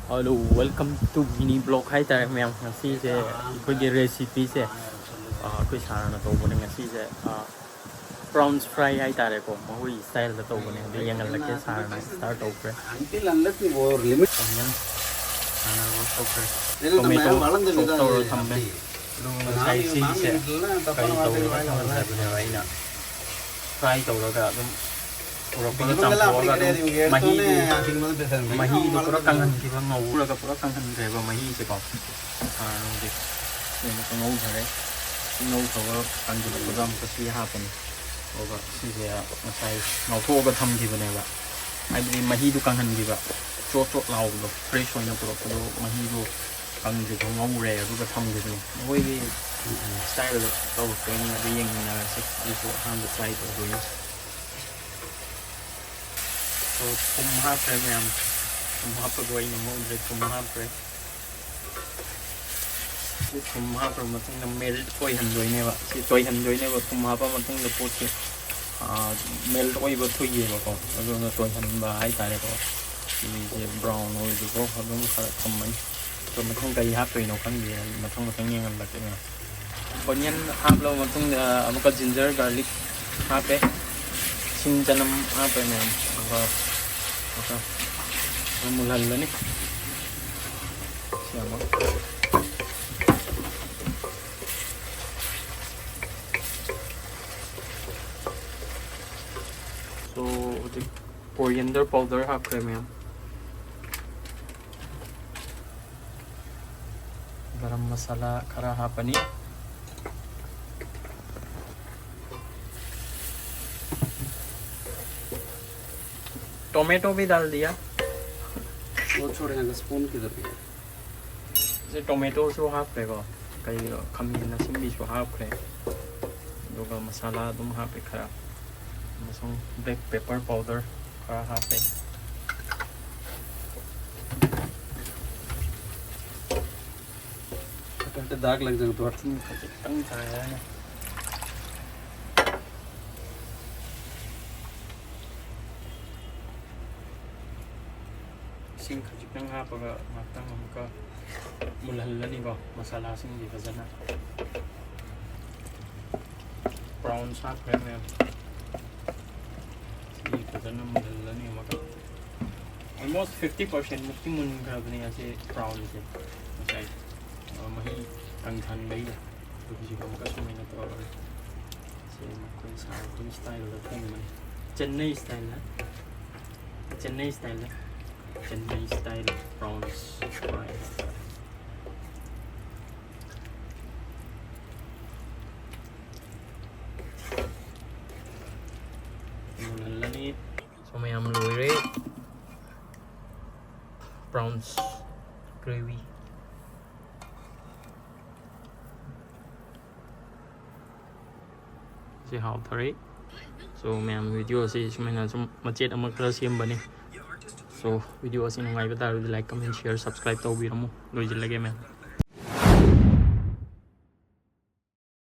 Hello, welcome to mini blog hai tare myam ngasi se akhoi recipe se akhoi sarana tobone ngasi se prawns fry hai tare ko mahoi style da tobone de yangal lake sarana start tokre until unless you over limit onion ana ro tokre tomato tomato thambe lo sai si se kai tawra thambe aina fry tawra dum Pura campur mahi itu pura kangen kita ngau lah pura kangen kayak mahi sih kok. Nanti ini kita ngau hari ngau kalau kangen kita jam kasih apa nih? Oke sih ya masai ngau tuh oke tham gitu nih pak. Aibri mahi itu kangen gitu pak. Cocok lau loh fresh soalnya pura mahi itu kangen gitu ngau reh itu oke tham gitu nih. Woi style tau kayaknya ada yang sih itu hamil style tuh ya. So thongba pre ma'am thongba pre goi na mo de thongba pre thongba pre matang na melt koi han doi ne ba si koi han doi ne ba thongba pa matang de pot ke melt koi ba thui ye ba ko ado na toi han ba ai ta le ko ni je brown oi de ko ha dum kha tham mai so matang kai ha pre no kan ye matang ye ngan ba ke na onion hap lo matang amaka ginger garlic ha pe sing janam ha pe ma'am Oke, mulai lah nih. Siapa? So, the coriander powder half cream. Garam masala kara half ani. Tomato भी डाल दिया वो छोड़े हैं spoon किधर पे जे tomato so half पेगो कई खमीन ना सिंबी सो हाफ करे दोगा मसाला दुम हाफ पे खरा मसों ब्लैक पेपर पाउडर खरा हाफ पे कटे दाग लग जाएगा तो तंग था ना Sing khajipang hapaga matang amka mulhalani ba masala sing di fazana prawns ha krem si fazana mulhalani amka almost 50% mukti mun grabni ase prawns se sai mahi tang than bai to ji kam ka sumina to se makoi sa tu style la thing man Chennai style na Chennai style Chennai style prawns fry. Mulai ni, so may am luire prawns gravy. Si how thari. So may am video si sumena sum macet amak rasiam bani. So video asin ngai bata like comment share subscribe to biramu loi jil lage man